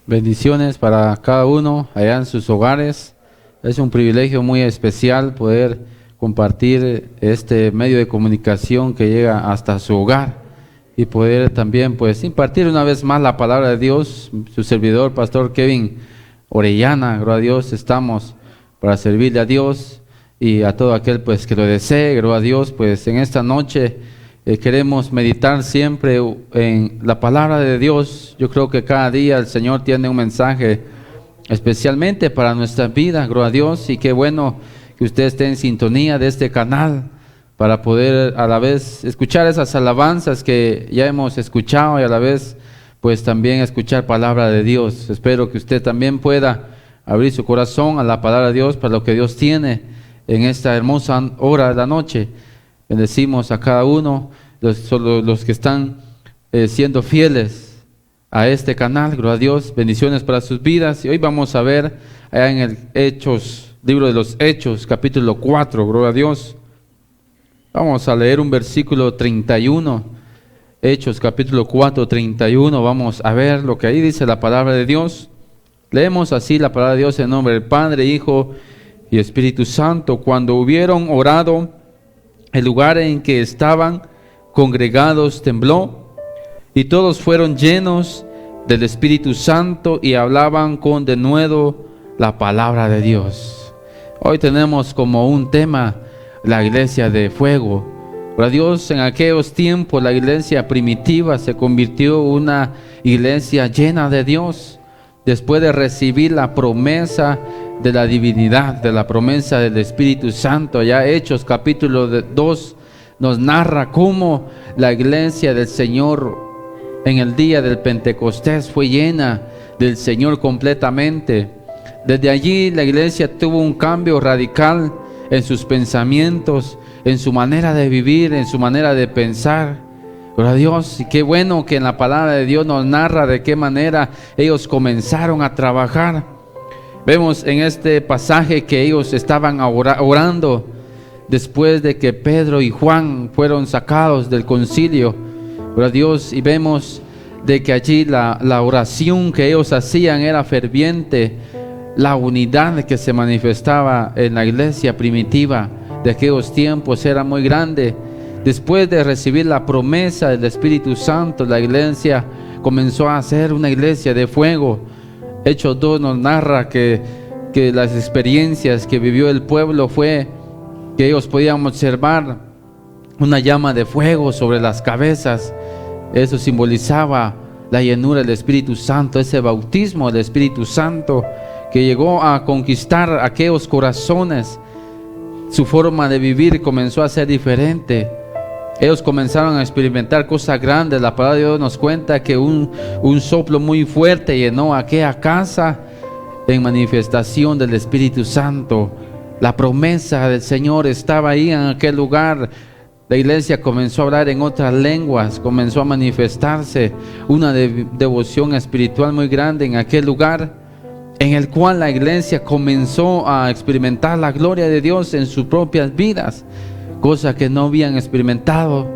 Bendiciones para cada uno allá en sus hogares. Es un privilegio muy especial poder compartir este medio de comunicación que llega hasta su hogar y poder también pues impartir una vez más la palabra de Dios. Su servidor, Pastor Kevin Orellana, gloria a Dios, estamos para servirle a Dios y a todo aquel pues que lo desee, gloria a Dios. Pues en esta noche queremos meditar siempre en la palabra de Dios. Yo creo que cada día el Señor tiene un mensaje especialmente para nuestra vida, gloria a Dios, y qué bueno que usted esté en sintonía de este canal para poder a la vez escuchar esas alabanzas que ya hemos escuchado y a la vez pues también escuchar palabra de Dios. Espero que usted también pueda abrir su corazón a la palabra de Dios para lo que Dios tiene en esta hermosa hora de la noche. Bendecimos a cada uno, los que están siendo fieles a este canal, gloria a Dios, bendiciones para sus vidas. Y hoy vamos a ver allá en el Hechos, libro de los Hechos, capítulo 4, gloria a Dios. Vamos a leer un versículo 31, Hechos capítulo 4, 31, vamos a ver lo que ahí dice la palabra de Dios. Leemos así la palabra de Dios en nombre del Padre, Hijo y Espíritu Santo. Cuando hubieron orado, el lugar en que estaban congregados tembló, y todos fueron llenos del Espíritu Santo y hablaban con denuedo la palabra de Dios. Hoy tenemos como un tema la iglesia de fuego. Para Dios, en aquellos tiempos la iglesia primitiva se convirtió en una iglesia llena de Dios, después de recibir la promesa de la divinidad, de la promesa del Espíritu Santo. Ya Hechos capítulo 2 nos narra cómo la iglesia del Señor en el día del Pentecostés fue llena del Señor completamente. Desde allí la iglesia tuvo un cambio radical en sus pensamientos, en su manera de vivir, en su manera de pensar. Gloria a Dios, y qué bueno que en la palabra de Dios nos narra de qué manera ellos comenzaron a trabajar. Vemos en este pasaje que ellos estaban orando después de que Pedro y Juan fueron sacados del concilio, gloria a Dios, y vemos de que allí la oración que ellos hacían era ferviente. La unidad que se manifestaba en la iglesia primitiva de aquellos tiempos era muy grande. Después de recibir la promesa del Espíritu Santo, la iglesia comenzó a ser una iglesia de fuego. Hechos 2 nos narra que las experiencias que vivió el pueblo fue que ellos podían observar una llama de fuego sobre las cabezas. Eso simbolizaba la llenura del Espíritu Santo, ese bautismo del Espíritu Santo que llegó a conquistar aquellos corazones. Su forma de vivir comenzó a ser diferente. Ellos comenzaron a experimentar cosas grandes. La palabra de Dios nos cuenta que un soplo muy fuerte llenó aquella casa en manifestación del Espíritu Santo. La promesa del Señor estaba ahí en aquel lugar. La iglesia comenzó a hablar en otras lenguas, comenzó a manifestarse una devoción espiritual muy grande en aquel lugar, en el cual la iglesia comenzó a experimentar la gloria de Dios en sus propias vidas, cosa que no habían experimentado,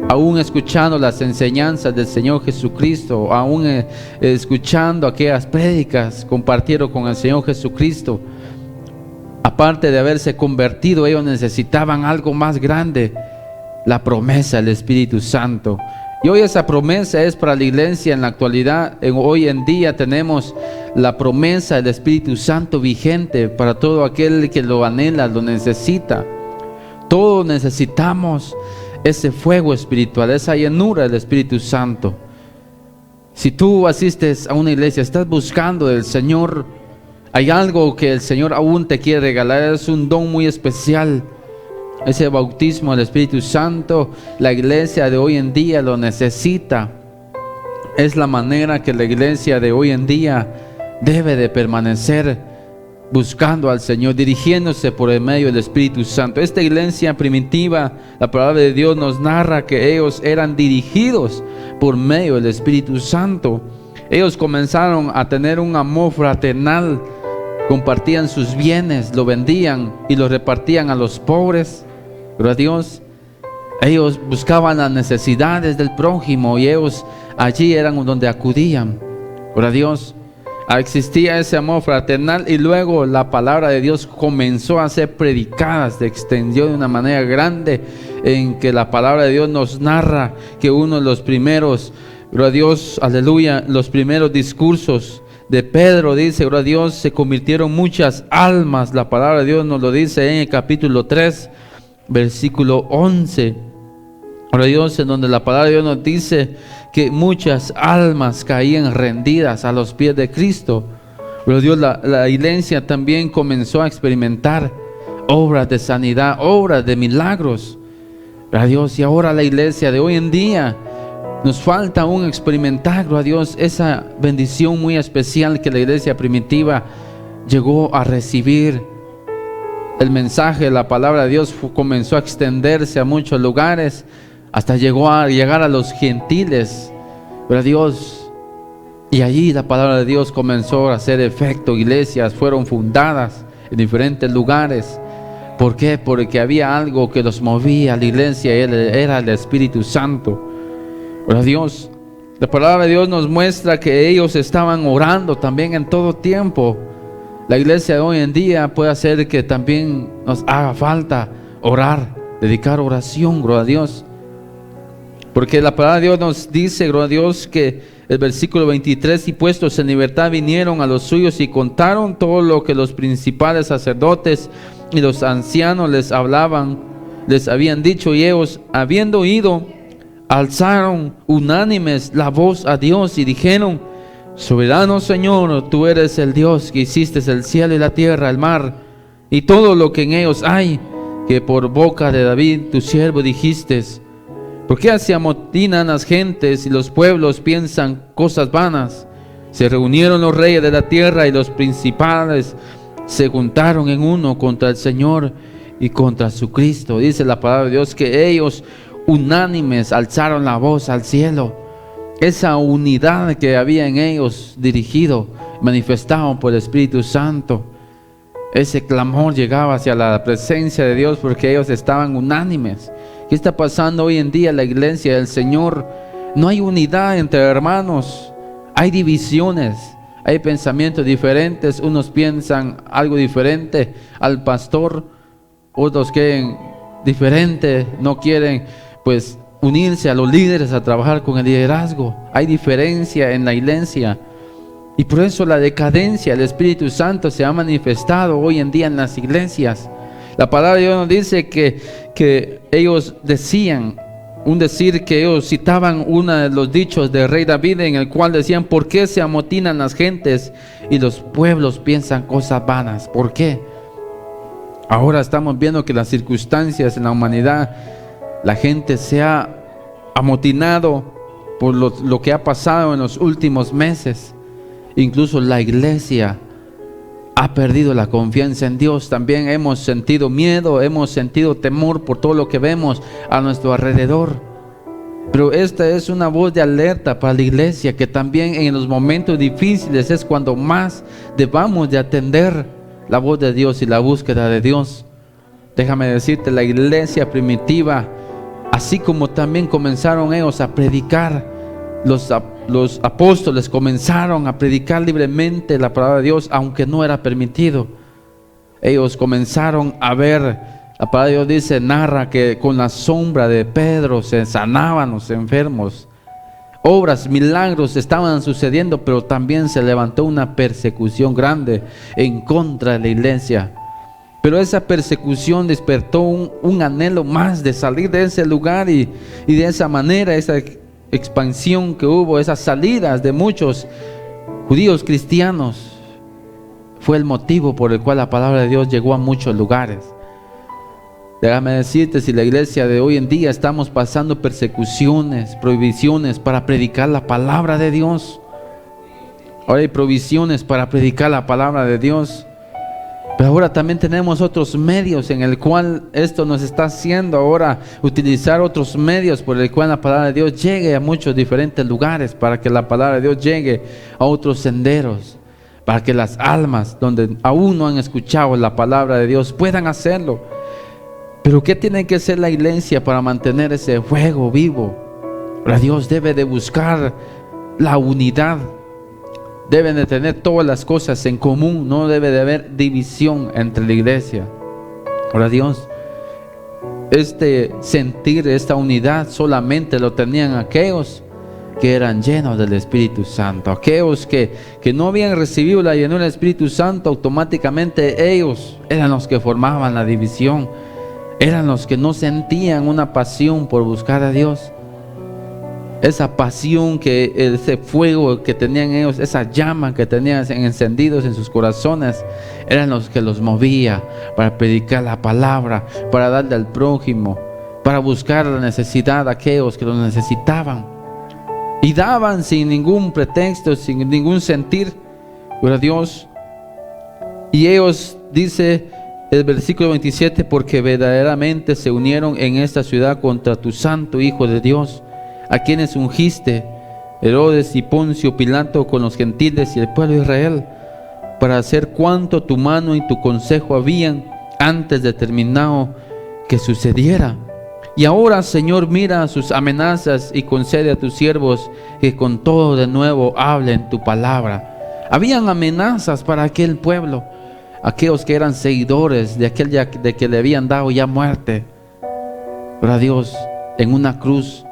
aún escuchando las enseñanzas del Señor Jesucristo, aún escuchando aquellas prédicas, compartieron con el Señor Jesucristo. Aparte de haberse convertido, ellos necesitaban algo más grande, la promesa del Espíritu Santo. Y hoy esa promesa es para la iglesia en la actualidad. Hoy en día tenemos la promesa del Espíritu Santo vigente para todo aquel que lo anhela, lo necesita. Todos necesitamos ese fuego espiritual, esa llenura del Espíritu Santo. Si tú asistes a una iglesia, estás buscando del Señor, hay algo que el Señor aún te quiere regalar, es un don muy especial. Ese bautismo del Espíritu Santo, la iglesia de hoy en día lo necesita. Es la manera que la iglesia de hoy en día debe de permanecer buscando al Señor, dirigiéndose por el medio del Espíritu Santo. Esta iglesia primitiva, la palabra de Dios nos narra que ellos eran dirigidos por medio del Espíritu Santo. Ellos comenzaron a tener un amor fraternal, compartían sus bienes, lo vendían y lo repartían a los pobres. Gloria a Dios. Ellos buscaban las necesidades del prójimo y ellos allí eran donde acudían. Gloria a Dios. Existía ese amor fraternal y luego la palabra de Dios comenzó a ser predicada, se extendió de una manera grande, en que la palabra de Dios nos narra que uno de los primeros, gloria a Dios, aleluya, los primeros discursos de Pedro, dice, gloria a Dios, se convirtieron muchas almas. La palabra de Dios nos lo dice en el capítulo 3, versículo 11. Gloria a Dios, en donde la palabra de Dios nos dice que muchas almas caían rendidas a los pies de Cristo. Gloria a Dios, la iglesia también comenzó a experimentar obras de sanidad, obras de milagros. Gloria a Dios, y ahora la iglesia de hoy en día nos falta aún experimentar, gloria a Dios, esa bendición muy especial que la iglesia primitiva llegó a recibir. El mensaje de la palabra de Dios comenzó a extenderse a muchos lugares, hasta llegó a llegar a los gentiles, gloria a Dios. Y allí la palabra de Dios comenzó a hacer efecto. Iglesias fueron fundadas en diferentes lugares. ¿Por qué? Porque había algo que los movía a la iglesia, era el Espíritu Santo. Gloria a Dios. La palabra de Dios nos muestra que ellos estaban orando también en todo tiempo. La iglesia de hoy en día puede hacer que también nos haga falta orar, dedicar oración, gloria a Dios. Porque la palabra de Dios nos dice, gloria a Dios, que el versículo 23, y puestos en libertad vinieron a los suyos y contaron todo lo que los principales sacerdotes y los ancianos les habían dicho, y ellos, habiendo oído, alzaron unánimes la voz a Dios y dijeron: soberano Señor, tú eres el Dios que hiciste el cielo y la tierra, el mar y todo lo que en ellos hay, que por boca de David tu siervo dijiste: ¿por qué se amotinan las gentes y los pueblos piensan cosas vanas? Se reunieron los reyes de la tierra y los principales se juntaron en uno contra el Señor y contra su Cristo. Dice la palabra de Dios que ellos unánimes alzaron la voz al cielo. Esa unidad que había en ellos dirigido, manifestado por el Espíritu Santo. Ese clamor llegaba hacia la presencia de Dios porque ellos estaban unánimes. ¿Qué está pasando hoy en día en la iglesia del Señor? No hay unidad entre hermanos. Hay divisiones, hay pensamientos diferentes. Unos piensan algo diferente al pastor, otros quieren diferente, no quieren pues unirse a los líderes a trabajar con el liderazgo. Hay diferencia en la iglesia. Y por eso la decadencia del Espíritu Santo se ha manifestado hoy en día en las iglesias. La palabra de Dios nos dice que ellos decían, que ellos citaban uno de los dichos del rey David, en el cual decían: ¿por qué se amotinan las gentes y los pueblos piensan cosas vanas? ¿Por qué? Ahora estamos viendo que las circunstancias en la humanidad, la gente se ha amotinado por lo que ha pasado en los últimos meses. Incluso la iglesia ha perdido la confianza en Dios. También hemos sentido miedo, hemos sentido temor por todo lo que vemos a nuestro alrededor. Pero esta es una voz de alerta para la iglesia, que también en los momentos difíciles es cuando más debamos de atender la voz de Dios y la búsqueda de Dios. Déjame decirte, la iglesia primitiva, así como también comenzaron ellos a predicar, los apóstoles comenzaron a predicar libremente la palabra de Dios, aunque no era permitido. Ellos comenzaron a ver, la palabra de Dios dice, narra que con la sombra de Pedro se sanaban los enfermos. Obras, milagros estaban sucediendo, pero también se levantó una persecución grande en contra de la iglesia. Pero esa persecución despertó un anhelo más de salir de ese lugar, y de esa manera, esa expansión que hubo, esas salidas de muchos judíos cristianos, fue el motivo por el cual la palabra de Dios llegó a muchos lugares. Déjame decirte, si la iglesia de hoy en día estamos pasando persecuciones, prohibiciones para predicar la palabra de Dios. Ahora hay provisiones para predicar la palabra de Dios, pero ahora también tenemos otros medios en el cual esto nos está haciendo ahora utilizar otros medios por el cual la palabra de Dios llegue a muchos diferentes lugares, para que la palabra de Dios llegue a otros senderos, para que las almas donde aún no han escuchado la palabra de Dios puedan hacerlo. Pero ¿qué tiene que hacer la iglesia para mantener ese fuego vivo? Dios debe de buscar la unidad. deben de tener todas las cosas en común, no debe de haber división entre la iglesia. Ahora Dios, este sentir, esta unidad solamente lo tenían aquellos que eran llenos del Espíritu Santo. Aquellos que no habían recibido la llenura del Espíritu Santo, automáticamente ellos eran los que formaban la división. Eran los que no sentían una pasión por buscar a Dios. Esa pasión, ese fuego que tenían ellos, esa llama que tenían encendidos en sus corazones, eran los que los movía para predicar la palabra, para darle al prójimo, para buscar la necesidad de aquellos que lo necesitaban. Y daban sin ningún pretexto, sin ningún sentir, gloria a Dios. Y ellos, dice el versículo 27, porque verdaderamente se unieron en esta ciudad contra tu santo Hijo de Dios, a quienes ungiste, Herodes y Poncio Pilato, con los gentiles y el pueblo de Israel, para hacer cuanto tu mano y tu consejo habían antes determinado que sucediera. Y ahora, Señor, mira sus amenazas y concede a tus siervos que con todo de nuevo hablen tu palabra. Habían amenazas para aquel pueblo, aquellos que eran seguidores de aquel de que le habían dado ya muerte. Pero a Dios, en una cruz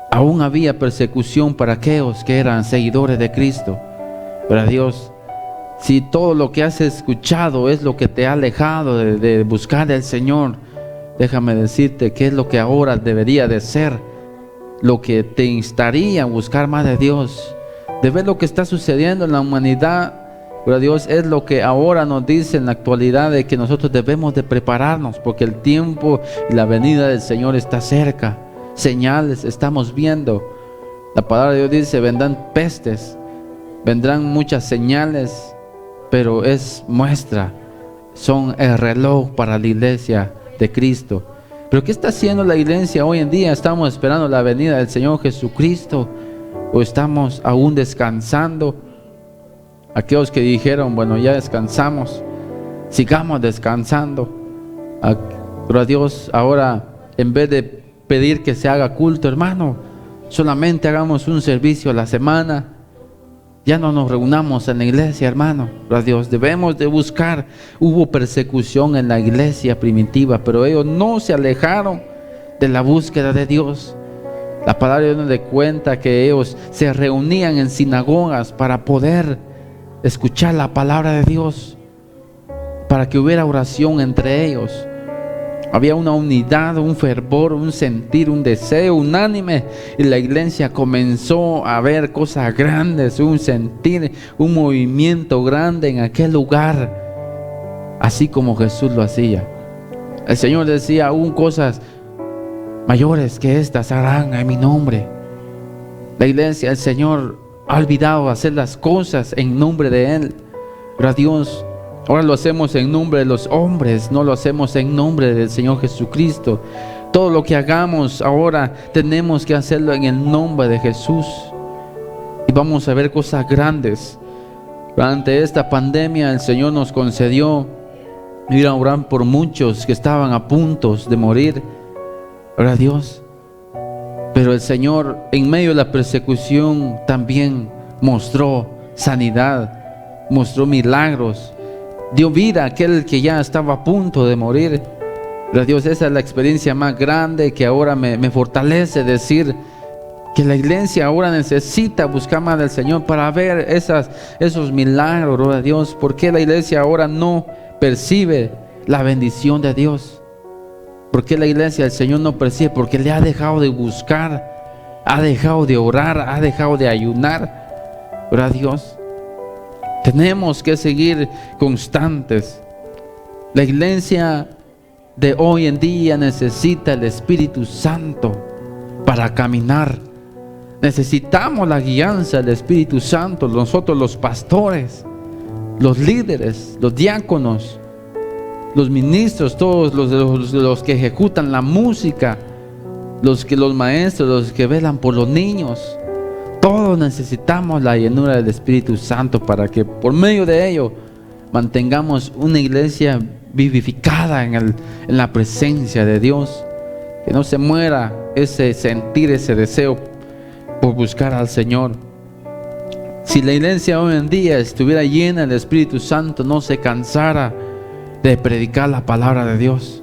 aún había persecución para aquellos que eran seguidores de Cristo. Pero a Dios, si todo lo que has escuchado es lo que te ha alejado de buscar al Señor, déjame decirte que es lo que ahora debería de ser, lo que te instaría a buscar más de Dios, de ver lo que está sucediendo en la humanidad. Pero Dios, es lo que ahora nos dice en la actualidad, de que nosotros debemos de prepararnos, porque el tiempo y la venida del Señor está cerca. Señales estamos viendo. La palabra de Dios dice: vendrán pestes, vendrán muchas señales, pero es muestra, son el reloj para la iglesia de Cristo. Pero ¿qué está haciendo la iglesia hoy en día? ¿Estamos esperando la venida del Señor Jesucristo o estamos aún descansando? Aquellos que dijeron: bueno, ya descansamos, sigamos descansando. Pero a Dios, ahora, en vez de pedir que se haga culto, hermano, solamente hagamos un servicio a la semana. Ya no nos reunamos en la iglesia, hermano. Pero a Dios, debemos de buscar. Hubo persecución en la iglesia primitiva, pero ellos no se alejaron de la búsqueda de Dios. La palabra de Dios nos da cuenta que ellos se reunían en sinagogas para poder escuchar la palabra de Dios, para que hubiera oración entre ellos. Había una unidad, un fervor, un sentir, un deseo unánime, y la iglesia comenzó a ver cosas grandes, un sentir, un movimiento grande en aquel lugar, así como Jesús lo hacía. El Señor decía: aún cosas mayores que estas harán en mi nombre. La iglesia, el Señor ha olvidado hacer las cosas en nombre de Él. Pero a Dios, ahora lo hacemos en nombre de los hombres, no lo hacemos en nombre del Señor Jesucristo. Todo lo que hagamos ahora tenemos que hacerlo en el nombre de Jesús. Y vamos a ver cosas grandes. Durante esta pandemia el Señor nos concedió ir a orar por muchos que estaban a punto de morir. Ahora Dios, pero el Señor, en medio de la persecución, también mostró sanidad, mostró milagros. Dio vida a aquel que ya estaba a punto de morir. Pero Dios, esa es la experiencia más grande que ahora me fortalece decir que la iglesia ahora necesita buscar más del Señor para ver esos milagros, gloria a Dios. ¿Por qué la iglesia ahora no percibe la bendición de Dios? ¿Por qué la iglesia del Señor no percibe? Porque le ha dejado de buscar, ha dejado de orar, ha dejado de ayunar. Gloria a Dios. Tenemos que seguir constantes. La iglesia de hoy en día necesita el Espíritu Santo para caminar. Necesitamos la guianza del Espíritu Santo. Nosotros, los pastores, los líderes, los diáconos, los ministros, todos los que ejecutan la música, los maestros, los que velan por los niños. Todos necesitamos la llenura del Espíritu Santo para que por medio de ello mantengamos una iglesia vivificada en la presencia de Dios. Que no se muera ese sentir, ese deseo por buscar al Señor. Si la iglesia hoy en día estuviera llena del Espíritu Santo, no se cansara de predicar la palabra de Dios.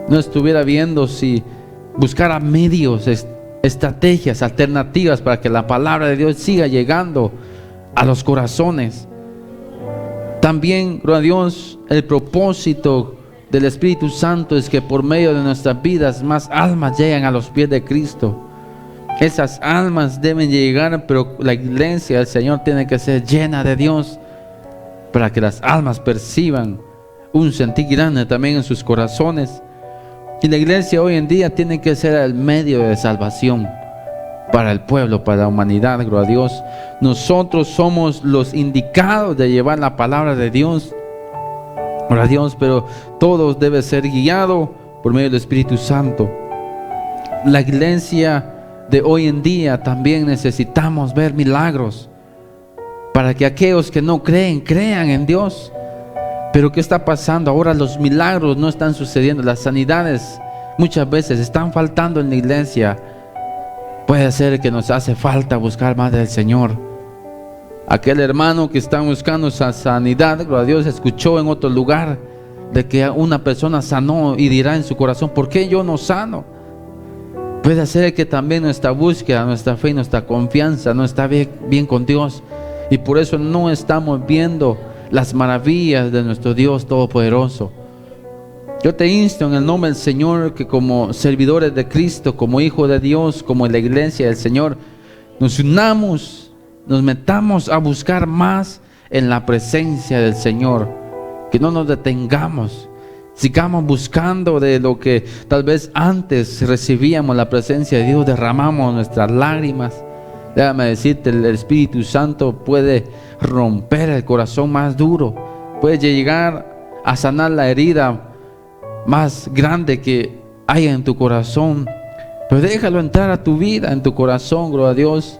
No estuviera viendo si buscara medios, estrategias, alternativas para que la palabra de Dios siga llegando a los corazones. También, gloria a Dios, el propósito del Espíritu Santo es que por medio de nuestras vidas más almas lleguen a los pies de Cristo. Esas almas deben llegar, pero la iglesia del Señor tiene que ser llena de Dios para que las almas perciban un sentir grande también en sus corazones. Y la iglesia hoy en día tiene que ser el medio de salvación para el pueblo, para la humanidad, gloria a Dios. Nosotros somos los indicados de llevar la palabra de Dios, gloria a Dios, pero todo debe ser guiado por medio del Espíritu Santo. La iglesia de hoy en día también necesitamos ver milagros para que aquellos que no creen, crean en Dios. Pero ¿qué está pasando? Ahora los milagros no están sucediendo, las sanidades muchas veces están faltando en la iglesia. Puede ser que nos hace falta buscar más del Señor. Aquel hermano que está buscando esa sanidad, gloria a Dios, escuchó en otro lugar de que una persona sanó y dirá en su corazón: ¿por qué yo no sano? Puede ser que también nuestra búsqueda, nuestra fe y nuestra confianza no está bien con Dios, y por eso no estamos viendo las maravillas de nuestro Dios Todopoderoso. Yo te insto en el nombre del Señor que como servidores de Cristo, como hijos de Dios, como en la iglesia del Señor, nos unamos, nos metamos a buscar más en la presencia del Señor, que no nos detengamos, sigamos buscando de lo que tal vez antes recibíamos la presencia de Dios, derramamos nuestras lágrimas. Déjame decirte, el Espíritu Santo puede romper el corazón más duro, puede llegar a sanar la herida más grande que hay en tu corazón, pero déjalo entrar a tu vida, en tu corazón, gloria a Dios.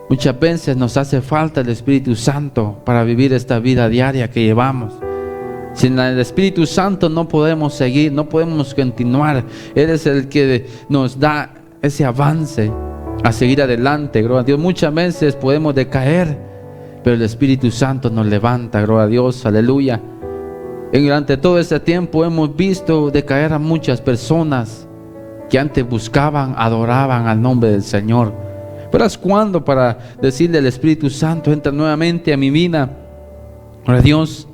Muchas veces nos hace falta el Espíritu Santo para vivir esta vida diaria que llevamos. Sin el Espíritu Santo no podemos seguir, no podemos continuar. Él es el que nos da ese avance a seguir adelante, gloria a Dios. Muchas veces podemos decaer, pero el Espíritu Santo nos levanta, gloria a Dios, aleluya. Durante todo este tiempo hemos visto decaer a muchas personas que antes buscaban, adoraban al nombre del Señor. Pero es cuando para decirle al Espíritu Santo: entra nuevamente a mi vida, gloria a Dios,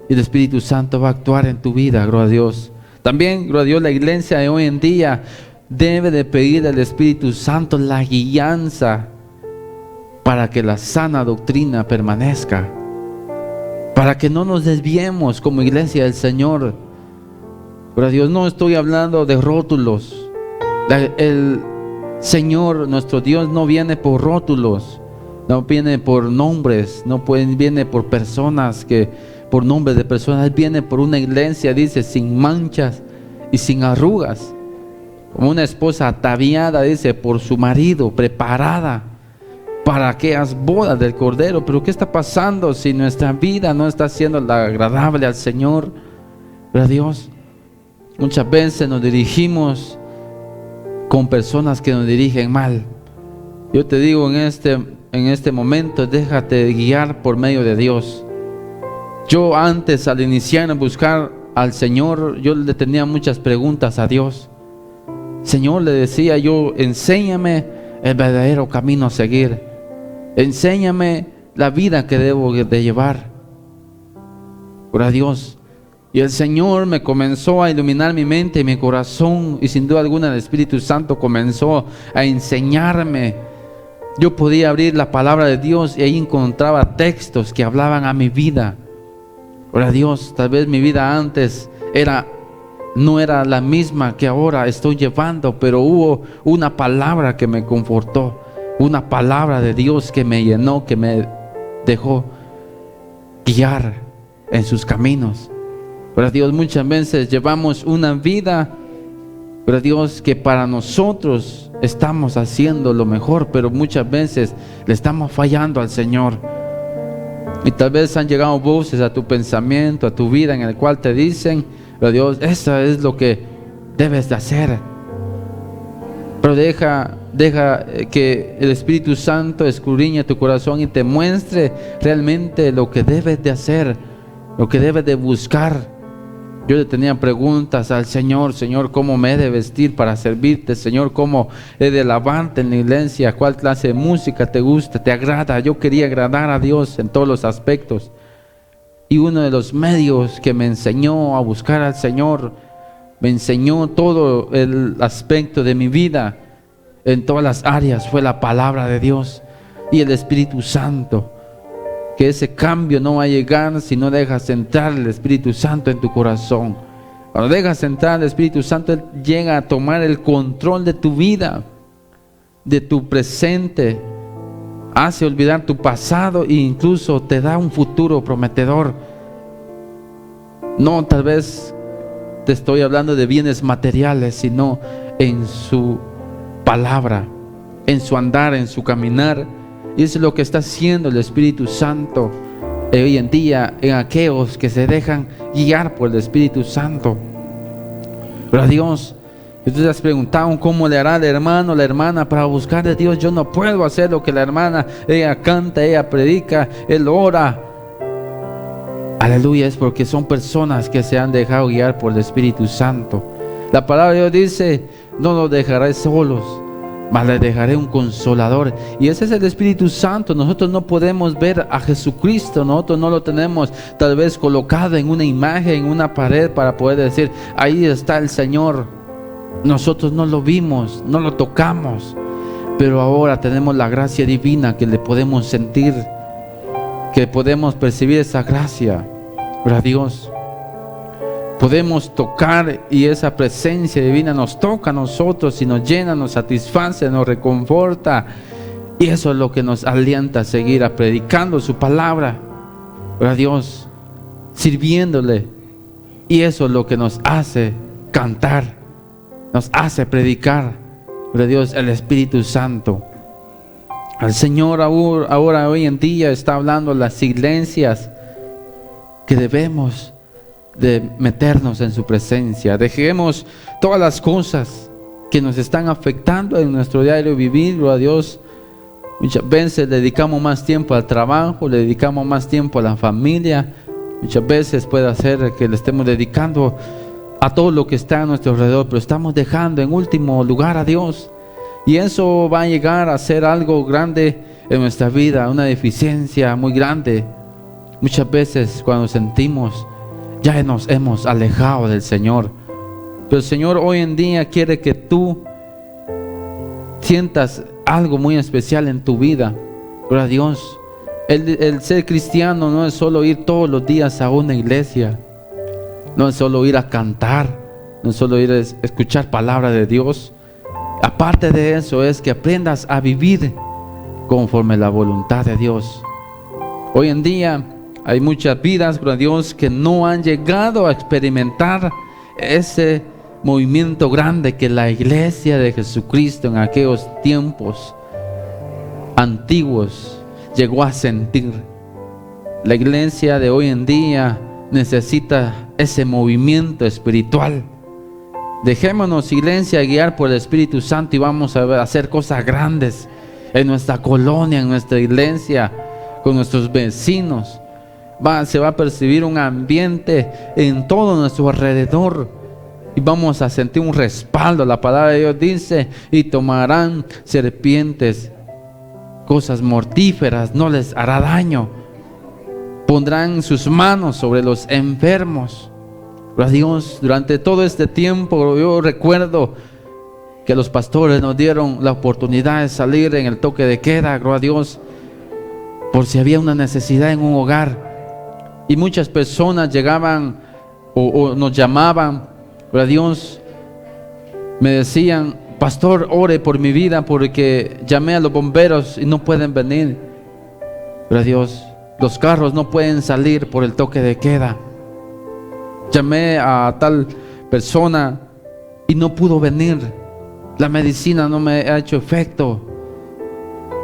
y el Espíritu Santo va a actuar en tu vida, gloria a Dios. También, gloria a Dios, la iglesia de hoy en día debe de pedir al Espíritu Santo la guianza para que la sana doctrina permanezca, para que no nos desviemos como iglesia del Señor. Pero Dios, no estoy hablando de rótulos. El Señor, nuestro Dios, no viene por rótulos, no viene por nombres, no viene por personas, por nombres de personas. Él viene por una iglesia, dice, sin manchas y sin arrugas, como una esposa ataviada, dice, por su marido, preparada para aquellas bodas del Cordero. Pero ¿qué está pasando si nuestra vida no está siendo agradable al Señor? Pero Dios, muchas veces nos dirigimos con personas que nos dirigen mal. Yo te digo en este momento, déjate guiar por medio de Dios. Yo antes, al iniciar a buscar al Señor, yo le tenía muchas preguntas a Dios. Señor, le decía yo, enséñame el verdadero camino a seguir. Enséñame la vida que debo de llevar. Gloria a Dios. Y el Señor me comenzó a iluminar mi mente y mi corazón, y sin duda alguna el Espíritu Santo comenzó a enseñarme. Yo podía abrir la palabra de Dios y ahí encontraba textos que hablaban a mi vida. Gloria a Dios. Tal vez mi vida antes no era la misma que ahora estoy llevando, pero hubo una palabra que me confortó, una palabra de Dios que me llenó, que me dejó guiar en sus caminos. Pero Dios, muchas veces llevamos una vida, pero Dios, que para nosotros estamos haciendo lo mejor, pero muchas veces le estamos fallando al Señor. Y tal vez han llegado voces a tu pensamiento, a tu vida, en el cual te dicen: pero Dios, eso es lo que debes de hacer. Pero deja que el Espíritu Santo escudriñe tu corazón y te muestre realmente lo que debes de hacer, lo que debes de buscar. Yo le tenía preguntas al Señor: Señor, ¿cómo me he de vestir para servirte? Señor, ¿cómo he de alabarte en la iglesia? ¿Cuál clase de música te gusta, te agrada? Yo quería agradar a Dios en todos los aspectos. Y uno de los medios que me enseñó a buscar al Señor, me enseñó todo el aspecto de mi vida, en todas las áreas, fue la palabra de Dios y el Espíritu Santo. Que ese cambio no va a llegar si no dejas entrar el Espíritu Santo en tu corazón. Cuando dejas entrar el Espíritu Santo, Él llega a tomar el control de tu vida, de tu presente, hace olvidar tu pasado e incluso te da un futuro prometedor. No, tal vez te estoy hablando de bienes materiales, sino en su palabra, en su andar, en su caminar. Y eso es lo que está haciendo el Espíritu Santo hoy en día en aquellos que se dejan guiar por el Espíritu Santo. Pero a Dios, ustedes has preguntado cómo le hará el hermano, la hermana para buscar de Dios. Yo no puedo hacer lo que la hermana, ella canta, ella predica, él ora. Aleluya, es porque son personas que se han dejado guiar por el Espíritu Santo. La palabra de Dios dice: no los dejaré solos, mas les dejaré un consolador. Y ese es el Espíritu Santo. Nosotros no podemos ver a Jesucristo, nosotros no lo tenemos tal vez colocado en una imagen, en una pared para poder decir: ahí está el Señor. Nosotros no lo vimos, no lo tocamos, pero ahora tenemos la gracia divina que le podemos sentir, que podemos percibir esa gracia. Pero a Dios podemos tocar y esa presencia divina nos toca a nosotros y nos llena, nos satisface, nos reconforta. Y eso es lo que nos alienta a seguir predicando su palabra, pero a Dios, sirviéndole. Y eso es lo que nos hace cantar, nos hace predicar. Pero a Dios, el Espíritu Santo. Al Señor ahora hoy en día está hablando a las iglesias que debemos de meternos en su presencia. Dejemos todas las cosas que nos están afectando en nuestro diario vivir. A Dios, muchas veces dedicamos más tiempo al trabajo, le dedicamos más tiempo a la familia. Muchas veces puede ser que le estemos dedicando a todo lo que está a nuestro alrededor, pero estamos dejando en último lugar a Dios. Y eso va a llegar a ser algo grande en nuestra vida, una deficiencia muy grande. Muchas veces cuando sentimos ya nos hemos alejado del Señor. Pero el Señor hoy en día quiere que tú sientas algo muy especial en tu vida. Pero a Dios, el ser cristiano no es solo ir todos los días a una iglesia, no es solo ir a cantar, no es solo ir a escuchar palabra de Dios. Aparte de eso es que aprendas a vivir conforme a la voluntad de Dios. Hoy en día hay muchas vidas, gloria a Dios, que no han llegado a experimentar ese movimiento grande que la iglesia de Jesucristo en aquellos tiempos antiguos llegó a sentir. La iglesia de hoy en día necesita ese movimiento espiritual. Dejémonos, iglesia, guiar por el Espíritu Santo y vamos a hacer cosas grandes en nuestra colonia, en nuestra iglesia, con nuestros vecinos. Se va a percibir un ambiente en todo nuestro alrededor y vamos a sentir un respaldo. La palabra de Dios dice: y tomarán serpientes, cosas mortíferas, no les hará daño. Pondrán sus manos sobre los enfermos. Gloria a Dios, durante todo este tiempo yo recuerdo que los pastores nos dieron la oportunidad de salir en el toque de queda, gloria a Dios, por si había una necesidad en un hogar. Y muchas personas llegaban o nos llamaban, gloria a Dios, me decían: pastor, ore por mi vida porque llamé a los bomberos y no pueden venir. Gloria a Dios, los carros no pueden salir por el toque de queda. Llamé a tal persona y no pudo venir. La medicina no me ha hecho efecto.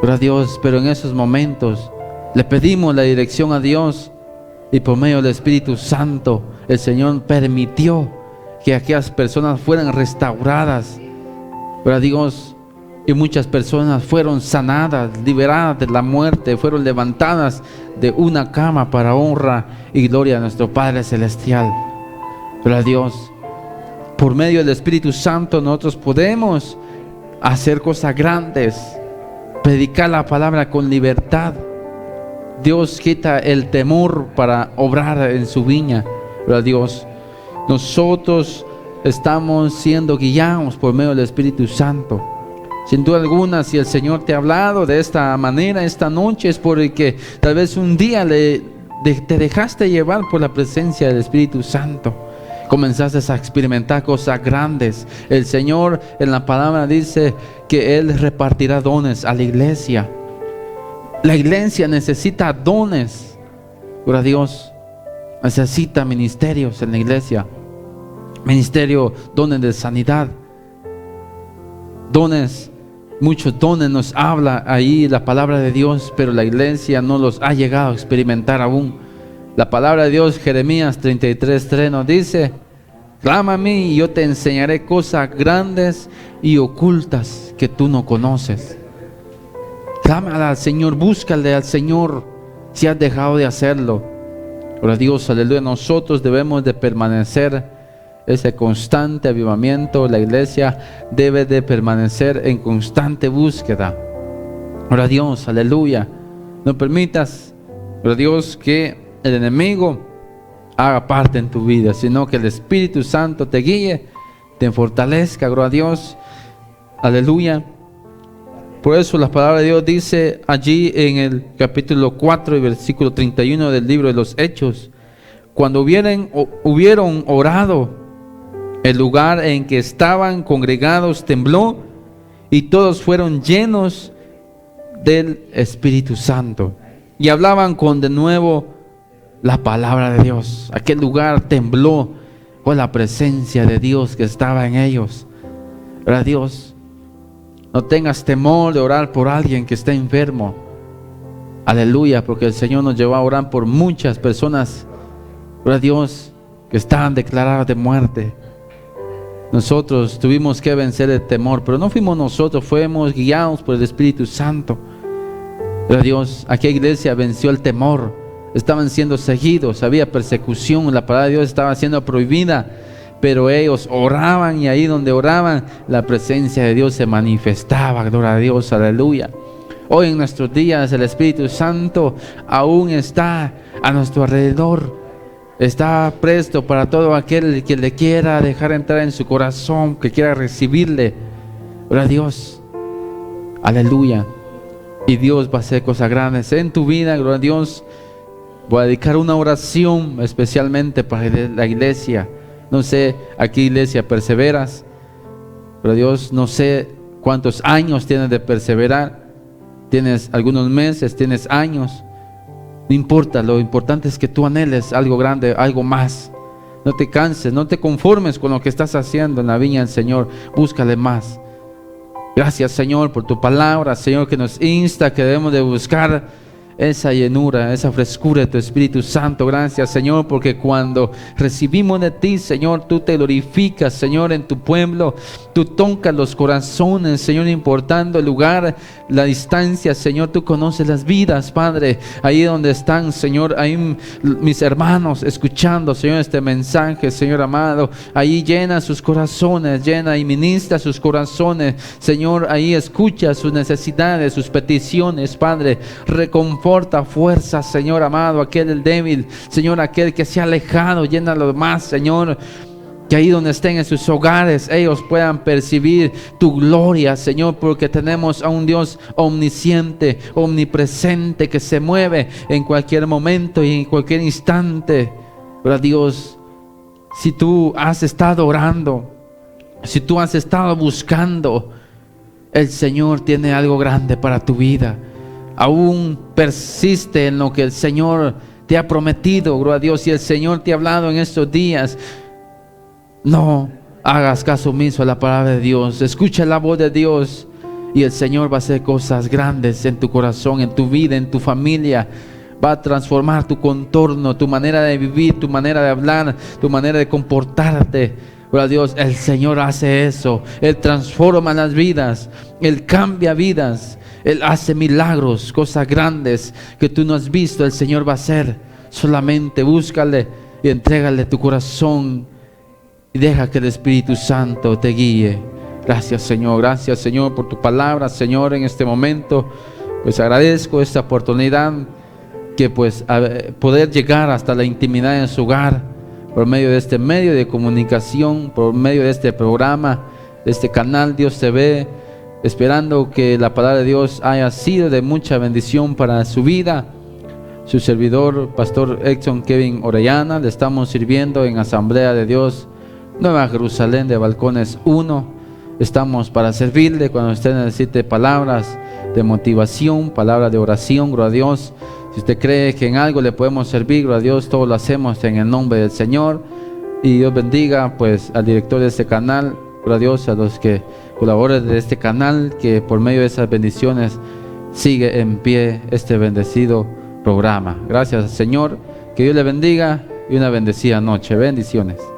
Gloria a Dios, pero en esos momentos le pedimos la dirección a Dios. Y por medio del Espíritu Santo, el Señor permitió que aquellas personas fueran restauradas. Gloria a Dios. Y muchas personas fueron sanadas, liberadas de la muerte, fueron levantadas de una cama para honra y gloria a nuestro Padre Celestial. Gloria a Dios. Por medio del Espíritu Santo nosotros podemos hacer cosas grandes, predicar la palabra con libertad. Dios quita el temor para obrar en su viña. Gloria a Dios. Nosotros estamos siendo guiados por medio del Espíritu Santo. Sin duda alguna, si el Señor te ha hablado de esta manera esta noche, es porque tal vez un día te dejaste llevar por la presencia del Espíritu Santo. Comenzaste a experimentar cosas grandes. El Señor en la palabra dice que Él repartirá dones a la iglesia. La iglesia necesita dones. Gloria a Dios. Necesita ministerios en la iglesia. Ministerio, dones de sanidad. Dones. Muchos dones nos habla ahí la palabra de Dios, pero la iglesia no los ha llegado a experimentar aún. La palabra de Dios, Jeremías 33:3 nos dice: clama a mí y yo te enseñaré cosas grandes y ocultas que tú no conoces. Clámale al Señor, búscale al Señor si has dejado de hacerlo. Gloria a Dios, aleluya. Nosotros debemos de permanecer ese constante avivamiento. La iglesia debe de permanecer en constante búsqueda. Gloria a Dios, aleluya. No permitas, gloria a Dios, que el enemigo haga parte en tu vida, sino que el Espíritu Santo te guíe, te fortalezca. Gloria a Dios, aleluya. Por eso la palabra de Dios dice allí en el capítulo 4 y versículo 31 del libro de los Hechos: cuando hubieron orado, el lugar en que estaban congregados tembló y todos fueron llenos del Espíritu Santo y hablaban con de nuevo la palabra de Dios. Aquel lugar tembló por la presencia de Dios que estaba en ellos. Gloria a Dios. No tengas temor de orar por alguien que está enfermo. Aleluya, porque el Señor nos llevó a orar por muchas personas, gloria a Dios, que estaban declaradas de muerte. Nosotros tuvimos que vencer el temor, pero no fuimos nosotros, fuimos guiados por el Espíritu Santo. Gloria a Dios, aquella iglesia venció el temor. Estaban siendo seguidos, había persecución, la palabra de Dios estaba siendo prohibida, pero ellos oraban, y ahí donde oraban, la presencia de Dios se manifestaba. Gloria a Dios, aleluya. Hoy en nuestros días el Espíritu Santo aún está a nuestro alrededor. Está presto para todo aquel que le quiera dejar entrar en su corazón, que quiera recibirle. Gloria a Dios, aleluya. Y Dios va a hacer cosas grandes en tu vida. Gloria a Dios. Voy a dedicar una oración especialmente para la iglesia. No sé, aquí iglesia perseveras. Gloria a Dios, no sé cuántos años tienes de perseverar. Tienes algunos meses, tienes años. No importa, lo importante es que tú anheles algo grande, algo más. No te canses, no te conformes con lo que estás haciendo en la viña del Señor. Búscale más. Gracias, Señor, por tu palabra, Señor, que nos insta que debemos de buscar esa llenura, esa frescura de tu Espíritu Santo. Gracias, Señor, porque cuando recibimos de ti, Señor, tú te glorificas, Señor, en tu pueblo. Tú tocas los corazones, Señor, importando el lugar, la distancia, Señor. Tú conoces las vidas, Padre, ahí donde están, Señor, ahí mis hermanos escuchando, Señor, este mensaje, Señor amado. Ahí llena sus corazones, llena y ministra sus corazones, Señor. Ahí escucha sus necesidades, sus peticiones, Padre. Reconforta fuerza, Señor amado, aquel débil, Señor, aquel que se ha alejado. Llénalo más, Señor. Que ahí donde estén en sus hogares, ellos puedan percibir tu gloria, Señor, porque tenemos a un Dios omnisciente, omnipresente, que se mueve en cualquier momento y en cualquier instante. Pero Dios, si tú has estado orando, si tú has estado buscando, el Señor tiene algo grande para tu vida. Aún persiste en lo que el Señor te ha prometido, gloria a Dios. Si el Señor te ha hablado en estos días, no hagas caso omiso a la palabra de Dios. Escucha la voz de Dios y el Señor va a hacer cosas grandes en tu corazón, en tu vida, en tu familia. Va a transformar tu contorno, tu manera de vivir, tu manera de hablar, tu manera de comportarte. Gloria a Dios, el Señor hace eso. Él transforma las vidas, Él cambia vidas, Él hace milagros, cosas grandes que tú no has visto. El Señor va a hacer. Solamente búscale y entrégale tu corazón y deja que el Espíritu Santo te guíe. Gracias Señor por tu palabra, Señor, en este momento. Pues agradezco esta oportunidad que pues poder llegar hasta la intimidad en su hogar por medio de este medio de comunicación, por medio de este programa, de este canal Dios TV, esperando que la palabra de Dios haya sido de mucha bendición para su vida. Su servidor, Pastor Edson Kevin Orellana, le estamos sirviendo en Asamblea de Dios Nueva Jerusalén de Balcones 1. Estamos para servirle cuando usted necesite palabras de motivación, palabras de oración, gloria a Dios. Si usted cree que en algo le podemos servir, gloria a Dios, todo lo hacemos en el nombre del Señor. Y Dios bendiga pues al director de este canal, gloria a Dios, a los que colaboran de este canal, que por medio de esas bendiciones sigue en pie este bendecido programa. Gracias Señor, que Dios le bendiga y una bendecida noche. Bendiciones.